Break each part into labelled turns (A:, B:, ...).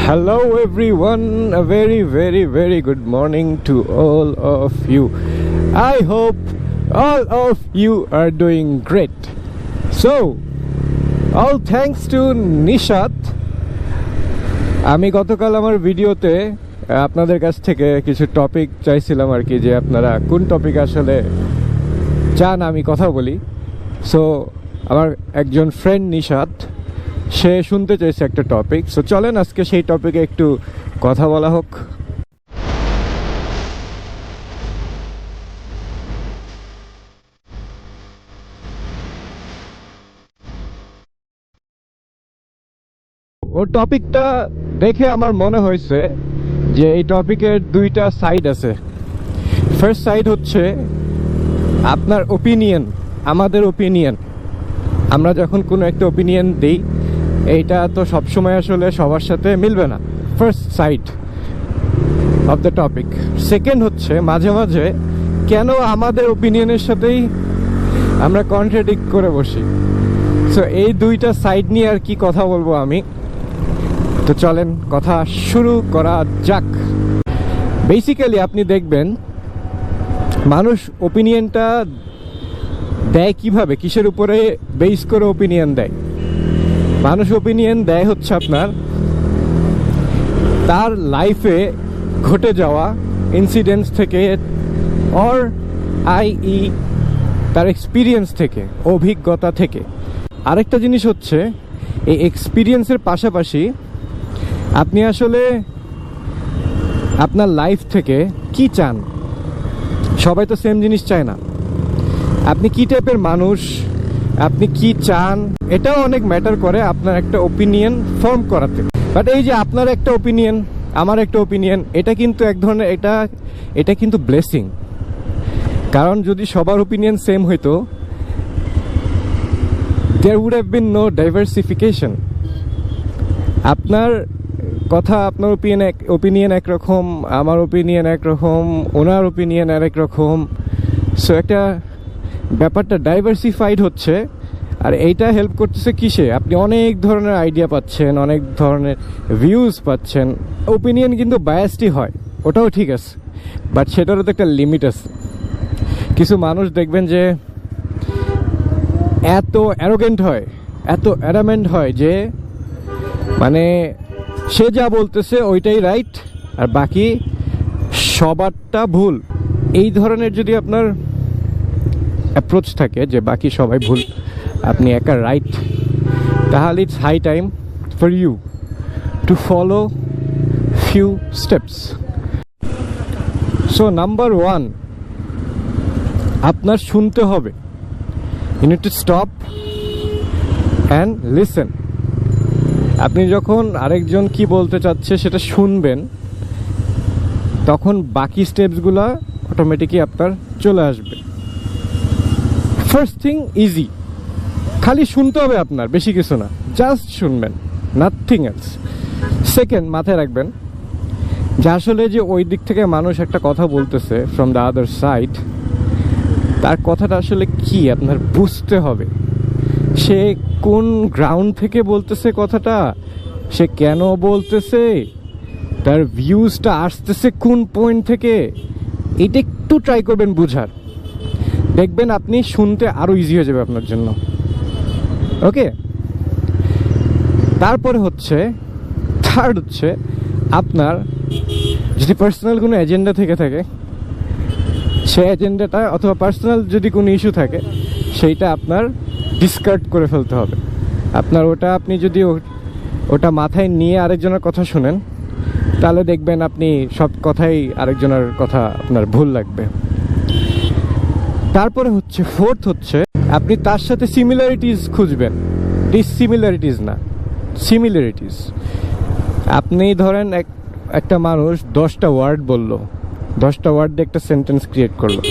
A: Hello everyone, a very good morning to all of you. I hope all of you are doing great. So, all thanks to Nishat. আমি গতকাল আমার ভিডিওতে আপনাদের কাছ থেকে কিছু টপিক চাইছিলাম আর কি, যে আপনারা কোন টপিক আসলে চান আমি কথা বলি। সো আমার একজন ফ্রেন্ড নিশাত, সে শুনতে চাইছে একটা টপিক। সো চলেন আজকে সেই টপিকে একটু কথা বলা হোক। ও টপিকটা দেখে আমার মনে হয়েছে যে এই টপিকের দুইটা সাইড আছে। ফার্স্ট সাইড হচ্ছে আপনার ওপিনিয়ন, আমাদের ওপিনিয়ন। আমরা যখন কোনো একটা ওপিনিয়ন দিই, এইটা তো সবসময় আসলে সবার সাথে মিলবে না। First side of the topic. Second হচ্ছে মাঝে মাঝে কেন আমাদের ওপিনিয়নের সাথেই আমরা কন্ট্রাডিক্ট করে বসি। সো এই দুইটা সাইড নিয়ে আর কি কথা বলবো আমি। তো চলেন কথা শুরু করা যাক। বেসিক্যালি আপনি দেখবেন মানুষ ওপিনিয়নটা দেয় কিভাবে, কিসের উপরে বেস করে ওপিনিয়ন দেয়। মানুষ ওপিনিয়ন দেয় হচ্ছে আপনার তার লাইফে ঘটে যাওয়া ইনসিডেন্টস থেকে, অর তার এক্সপিরিয়েন্স থেকে, অভিজ্ঞতা থেকে। আরেকটা জিনিস হচ্ছে এই এক্সপিরিয়েন্সের পাশাপাশি আপনি আসলে আপনার লাইফ থেকে কি চান। সবাই তো সেম জিনিস চায় না। আপনি কি টাইপের মানুষ, আপনি কি চান, এটাও অনেক ম্যাটার করে আপনার একটা ওপিনিয়ন ফর্ম করাতে। বাট এই যে আপনার একটা ওপিনিয়ন, আমার একটা ওপিনিয়ন, এটা কিন্তু এক ধরনের এটা কিন্তু ব্লেসিং। কারণ যদি সবার ওপিনিয়ন সেম হইতো, there would have been no diversification. আপনার কথা, আপনার ওপিনিয়ন একরকম, আমার ওপিনিয়ন একরকম, ওনার ওপিনিয়ন আরেক রকম। সো একটা ব্যাপারটা ডাইভার্সিফাইড হচ্ছে। আর এইটা হেল্প করতেছে কিসে, আপনি অনেক ধরনের আইডিয়া পাচ্ছেন, অনেক ধরনের ভিউজ পাচ্ছেন। ওপিনিয়ন কিন্তু বায়াসডই হয়, ওটাও ঠিক আছে, বাট সেটারও তো একটা লিমিট আছে। কিছু মানুষ দেখবেন যে এত অ্যারোগেন্ট হয়, এত অ্যাডামেন্ট হয় যে মানে সে যা বলতেছে ওইটাই রাইট আর বাকি সবারটা ভুল। এই ধরনের যদি আপনার অ্যাপ্রোচ থাকে যে বাকি সবাই ভুল, আপনি একা রাইট, তাহলে it's high time for you to follow few steps. So number 1, আপনার শুনতে হবে। You need to stop and listen. আপনি যখন আরেকজন কি বলতে চাচ্ছে সেটা শুনবেন, তখন বাকি স্টেপসগুলো অটোমেটিকই আপনার চলে আসবে। ফার্স্ট থিং ইজি, খালি শুনতে হবে আপনার, বেশি কিছু না, জাস্ট শুনবেন, নাথিং এলস। সেকেন্ড, মাথায় রাখবেন যে আসলে যে ওই দিক থেকে মানুষ একটা কথা বলতেছে ফ্রম দ্য আদার সাইড, তার কথাটা আসলে কি আপনার বুঝতে হবে। সে কোন গ্রাউন্ড থেকে বলতেছে কথাটা, সে কেন বলতেছে, তার ভিউজটা আসতেছে কোন পয়েন্ট থেকে, এটা একটু ট্রাই করবেন বুঝার। দেখবেন আপনি শুনতে আরো ইজি হয়ে যাবে আপনার জন্য। ওকে, তারপরে হচ্ছে থার্ড হচ্ছে আপনার যদি পার্সোনাল কোনো এজেন্ডা থেকে থাকে, সেই এজেন্ডাটা অথবা পার্সোনাল যদি কোনো ইস্যু থাকে, সেইটা আপনার ডিসকার্ড করে ফেলতে হবে। আপনার আপনি যদি ওটা মাথায় নিয়ে আরেকজনের কথা শুনেন, তাহলে দেখবেন আপনি সব কথাই আরেকজনের কথা আপনার ভুল লাগবে। তারপরে হচ্ছে ফোর্থ হচ্ছে আপনি তার সাথে সিমিলারিটিস খুঁজবেন, ডিসিমিলারিটিস না, সিমিলারিটিস। আপনি ধরেন একটা মানুষ 10টা ওয়ার্ড বললো, 10টা ওয়ার্ড দিয়ে একটা সেন্টেন্স ক্রিয়েট করলো।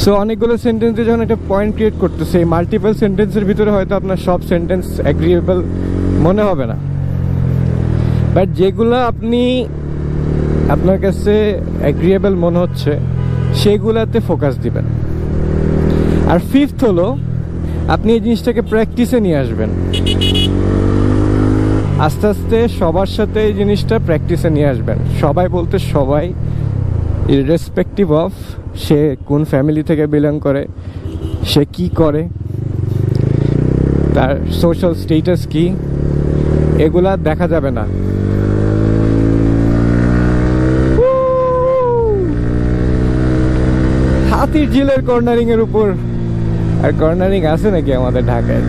A: সো অনেকগুলো সেন্টেন্সে যখন একটা পয়েন্ট ক্রিয়েট করতেছে, এই মাল্টিপল সেন্টেন্সের ভিতরে হয়তো আপনার সব সেন্টেন্স অ্যাগ্রিয়েবল মনে হবে না, বাট যেগুলো আপনার কাছে অ্যাগ্রিয়েবল মনে হচ্ছে সেগুলাতে ফোকাস দিবেন। আর ফিফথ হলো আপনি এই জিনিসটাকে প্র্যাকটিসে নিয়ে আসবেন। আস্তে আস্তে সবার সাথে এই জিনিসটা প্র্যাকটিসে নিয়ে আসবেন। সবাই বলতে সবাই, ইররেসপেক্টিভ অফ সে কোন ফ্যামিলি থেকে বিলং করে, সে কি করে, তার সোশ্যাল স্টেটাস কি, এগুলা দেখা যাবে না। হাতির ঝিলের কর্নারিং এর উপর আর কর্নারিং আছে নাকি আমাদের ঢাকায়?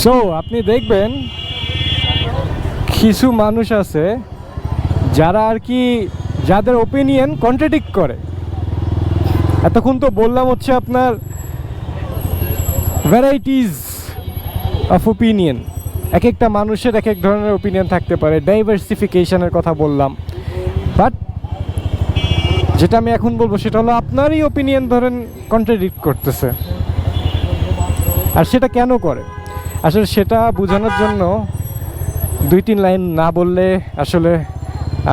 A: সো আপনি দেখবেন কিছু মানুষ আছে যারা আর কি, যাদের ওপিনিয়ন কন্ট্রাডিক্ট করে। এতক্ষণ তো বললাম হচ্ছে আপনার ভ্যারাইটিস অফ ওপিনিয়ন, এক একটা মানুষের এক এক ধরনের ওপিনিয়ন থাকতে পারে, ডাইভার্সিফিকেশনের কথা বললাম। বাট যেটা আমি এখন বলবো সেটা হলো আপনারই ওপিনিয়ন ধরেন কন্ট্রাডিক্ট করতেছে। আর সেটা কেন করে আসলে সেটা বোঝানোর জন্য 2-3 লাইন না বললে আসলে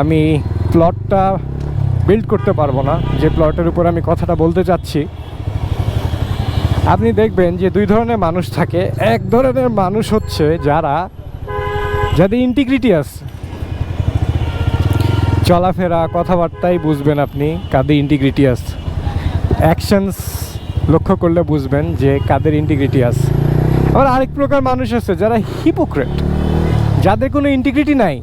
A: আমি প্লটটা বিল্ড করতে পারবো না, যে প্লটের উপর আমি কথাটা বলতে চাচ্ছি। আপনি দেখবেন যে 2 ধরনের মানুষ থাকে। এক ধরনের মানুষ হচ্ছে যাদের ইন্টিগ্রিটি আছে, চলাফেরা কথাবার্তায় বুঝবেন আপনি কাদের ইন্টিগ্রিটি আছে, অ্যাকশনস লক্ষ্য করলে বুঝবেন যে কাদের ইন্টিগ্রিটি আছে। আবার আরেক প্রকার মানুষ আছে যারা হিপোক্রেট, যাদের কোনো ইন্টিগ্রিটি নাই,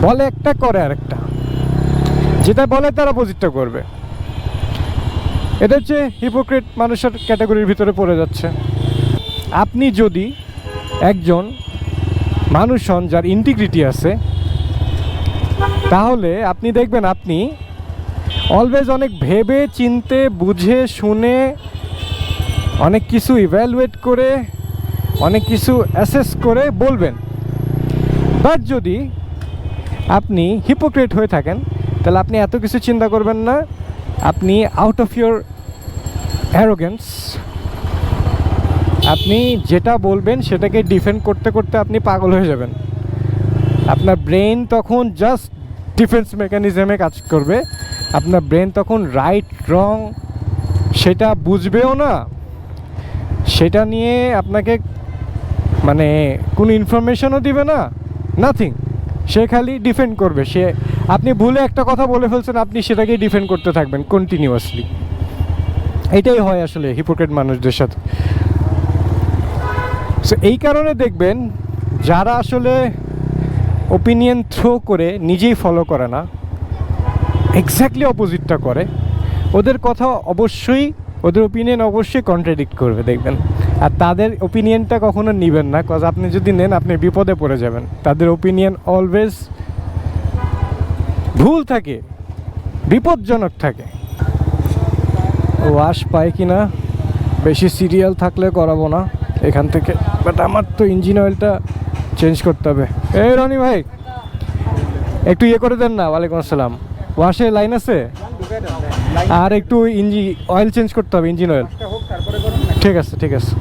A: বলে একটা করে আরেকটা, যেটা বলে তার অপোজিটটা করবে। এটা হচ্ছে হিপোক্রেট মানুষের ক্যাটাগরির ভিতরে পড়ে যাচ্ছে। আপনি যদি একজন মানুষ হন যার ইন্টিগ্রিটি আছে, তাহলে আপনি দেখবেন আপনি অলওয়েজ অনেক ভেবে চিনতে বুঝে শুনে অনেক কিছু ইভ্যালুয়েট করে অনেক কিছু অ্যাসেস করে বলবেন। বাট যদি আপনি হিপোক্রেট হয়ে থাকেন তাহলে আপনি এত কিছু চিন্তা করবেন না, আপনি আউট অফ ইয়োর অ্যারোগেন্স আপনি যেটা বলবেন সেটাকে ডিফেন্ড করতে করতে আপনি পাগল হয়ে যাবেন। আপনার ব্রেন তখন জাস্ট ডিফেন্স মেকানিজমে কাজ করবে। আপনার ব্রেন তখন রাইট রং সেটা বুঝবেও না, সেটা নিয়ে আপনাকে মানে কোনো ইনফরমেশনও দিবে না, নাথিং। সে খালি ডিফেন্ড করবে। আপনি ভুলে একটা কথা বলে ফেলছেন, আপনি সেটাকে ডিফেন্ড করতে থাকবেন কন্টিনিউয়াসলি। এটাই হয় আসলে হিপোক্রেট মানুষদের সাথে। সো এই কারণে দেখবেন যারা আসলে ওপিনিয়ন থ্রো করে নিজেই ফলো করে না, এক্স্যাক্টলি অপোজিটটা করে, ওদের কথা অবশ্যই, ওদের ওপিনিয়ন অবশ্যই কন্ট্রাডিক্ট করবে দেখবেন। আর তাদের ওপিনিয়নটা কখনো নেবেন না, কজ আপনি যদি নেন আপনি বিপদে পড়ে যাবেন। তাদের ওপিনিয়ন অলওয়েজ ভুল থাকে, বিপজ্জনক থাকে। ওয়াশ পায় কি না, বেশি সিরিয়াল থাকলে করাবো না এখান থেকে, বাট আমার তো ইঞ্জিন অয়েলটা চেঞ্জ করতে হবে। এই রনি ভাই একটু ইয়ে করে দেন না। ওয়ালাইকুম আসসালাম। ওয়াশে লাইন আছে? আর একটু অয়েল চেঞ্জ করতে হবে, ইঞ্জিন অয়েল। ঠিক আছে ঠিক আছে।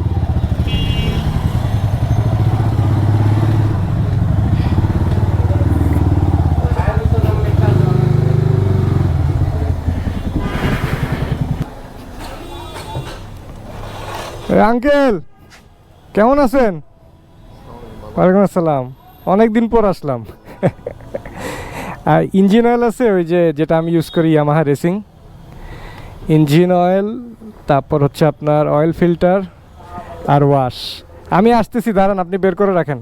A: আঙ্কেল কেমন আছেন? ওয়ালাইকুম আসসালাম। অনেক দিন পর আসলাম। আর ইঞ্জিন অয়েল আছে ওই যেটা আমি ইউজ করি, ইয়ামাহা রেসিং ইঞ্জিন অয়েল, তারপর হচ্ছে আপনার অয়েল ফিল্টার আর ওয়াশ। আমি আসতেছি, দাঁড়ান, আপনি বের করে রাখেন।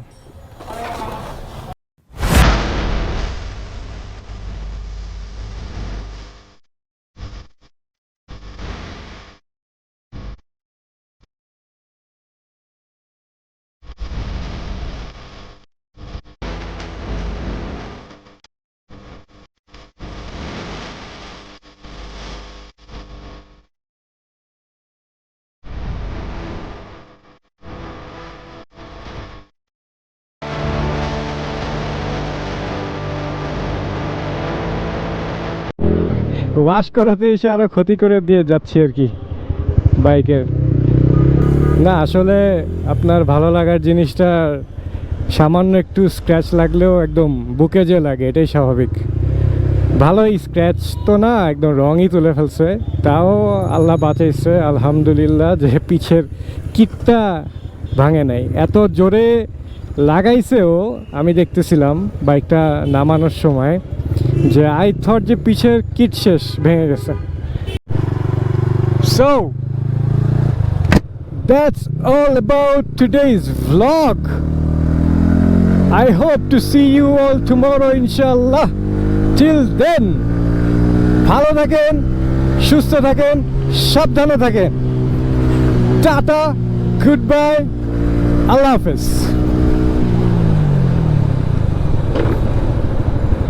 A: ওয়াশ করাতে এসে আরো ক্ষতি করে দিয়ে যাচ্ছি আর কি বাইকের। না আসলে আপনার ভালো লাগার জিনিসটা সামান্য একটু স্ক্র্যাচ লাগলেও একদম বুকে যে লাগে, এটাই স্বাভাবিক। ভালোই স্ক্র্যাচ তো না, একদম রঙই তুলে ফেলছে, তাও আল্লাহ বাঁচাইছে আলহামদুলিল্লাহ, যে পিছের কিটটা ভাঙে নাই। এত জোরে লাগাইছেও, আমি দেখতেছিলাম বাইকটা নামানোর সময়, যে আই থট যে পিছের কিট শেষ, ভেঙে গেছে। So that's all about today's vlog. I hope to see you all tomorrow inshallah. Till then, ভালো থাকেন, সুস্থ থাকেন, সাবধানে থাকেন। টাটা, গুড বাই, আল্লাহ হাফেজ।